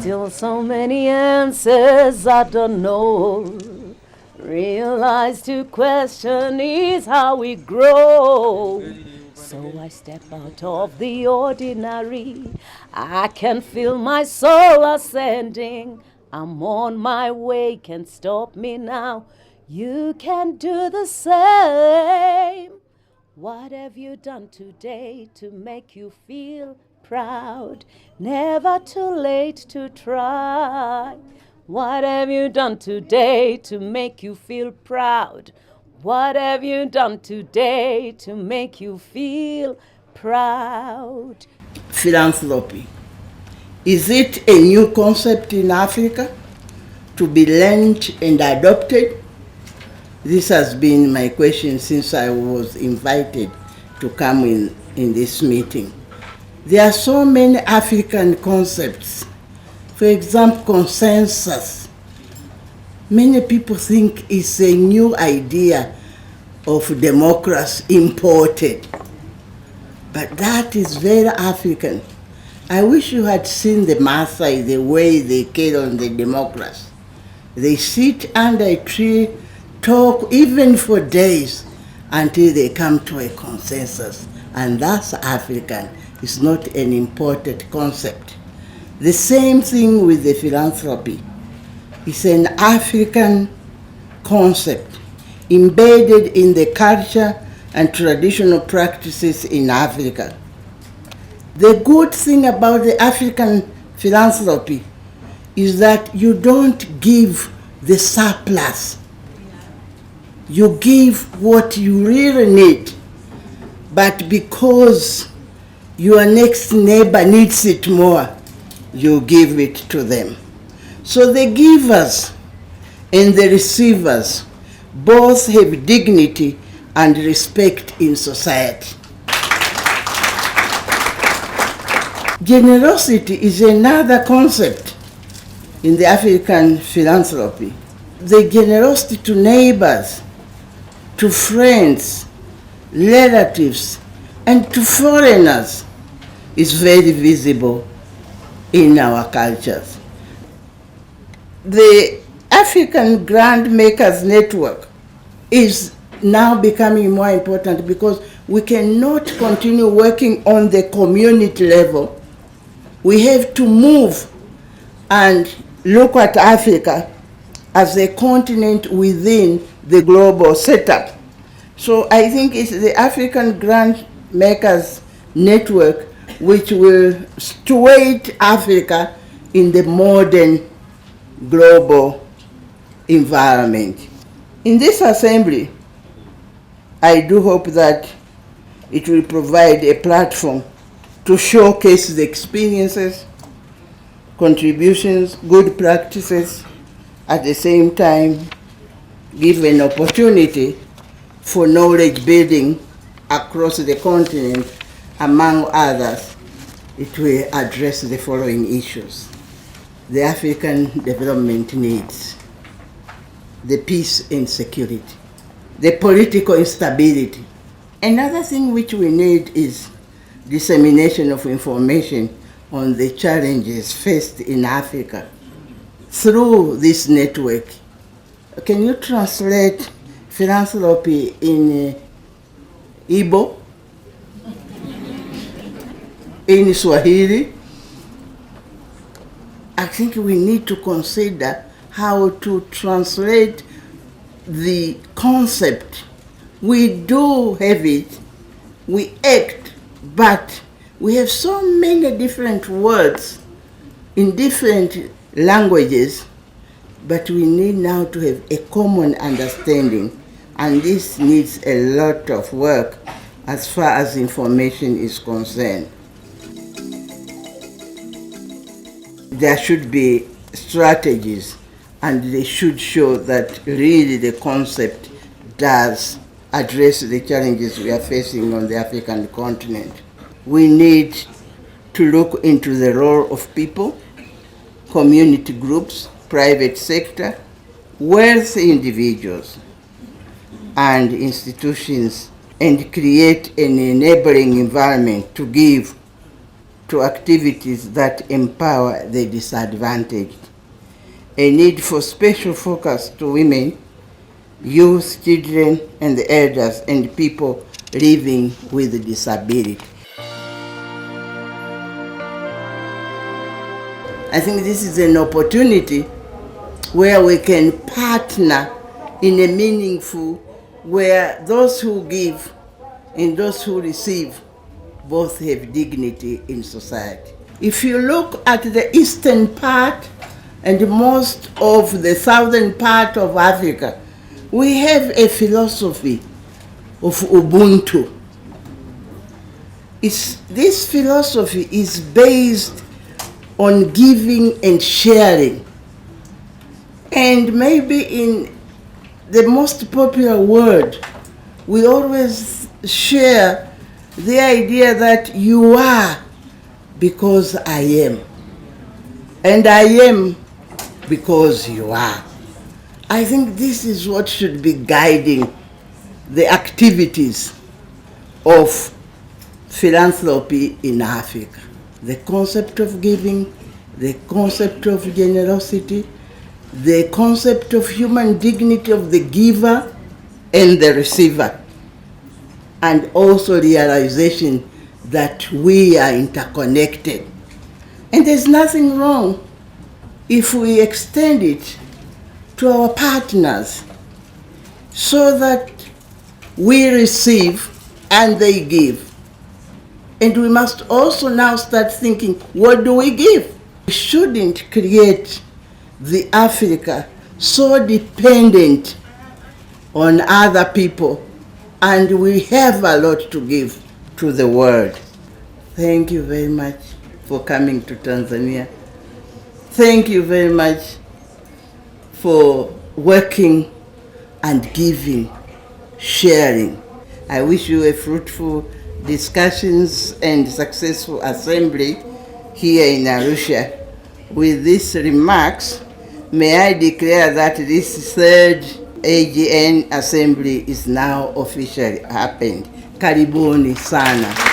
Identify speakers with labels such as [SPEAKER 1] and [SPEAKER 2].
[SPEAKER 1] Still so many answers I don't know. Realize to question is how we grow. So I step out of the ordinary. I can feel my soul ascending. I'm on my way, can't stop me now. You can do the same. What have you done today to make you feel proud? Never too late to try. What have you done today to make you feel proud? What have you done today to make you feel proud?
[SPEAKER 2] Philanthropy. Is it a new concept in Africa to be learned and adopted? This has been my question since I was invited to come in this meeting. There are so many African concepts. For example, consensus. Many people think it's a new idea of democracy imported. But that is very African. I wish you had seen the Maasai, the way they carry on the democracy. They sit under a tree, talk even for days until they come to a consensus. And that's African. It's not an imported concept. The same thing with the philanthropy. It's an African concept embedded in the culture and traditional practices in Africa. The good thing about the African philanthropy is that you don't give the surplus. You give what you really need, but because your next neighbor needs it more, you give it to them. So the givers and the receivers both have dignity and respect in society. Generosity is another concept in the African philanthropy. The generosity to neighbors, to friends, relatives, and to foreigners is very visible in our cultures. The African Grantmakers Network is now becoming more important because we cannot continue working on the community level. We have to move and look at Africa as a continent within the global setup. So I think it's the African Grantmakers Network which will situate Africa in the modern global environment. In this assembly, I do hope that it will provide a platform to showcase the experiences, contributions, good practices, at the same time give an opportunity for knowledge building across the continent. Among others, it will address the following issues: the African development needs, the peace and security, the political instability. Another thing which we need is dissemination of information on the challenges faced in Africa through this network. Can you translate philanthropy in Igbo, in Swahili? I think we need to consider how to translate the concept. We do have it, we act, but we have so many different words in different languages, but we need now to have a common understanding, and this needs a lot of work as far as information is concerned. There should be strategies, and they should show that really the concept does address the challenges we are facing on the African continent. We need to look into the role of people, community groups, private sector, wealthy individuals, and institutions, and create an enabling environment to give to activities that empower the disadvantaged. A need for special focus to women, youth, children, and the elders, and people living with disability. I think this is an opportunity where we can partner in a meaningful, where those who give and those who receive both have dignity in society. If you look at the eastern part and most of the southern part of Africa, we have a philosophy of Ubuntu. This philosophy is based on giving and sharing. And maybe in the most popular word, we always share the idea that you are because I am, and I am because you are. I think this is what should be guiding the activities of philanthropy in Africa. The concept of giving, the concept of generosity, the concept of human dignity of the giver and the receiver, and also realization that we are interconnected. And there's nothing wrong if we extend it to our partners so that we receive and they give. And we must also now start thinking, what do we give? We shouldn't create the Africa so dependent on other people, and we have a lot to give to the world. Thank you very much for coming to Tanzania. Thank you very much for working and giving, sharing. I wish you a fruitful discussions and successful assembly here in Arusha. With these remarks, may I declare that this third AGN assembly is now officially happened. Karibuni sana.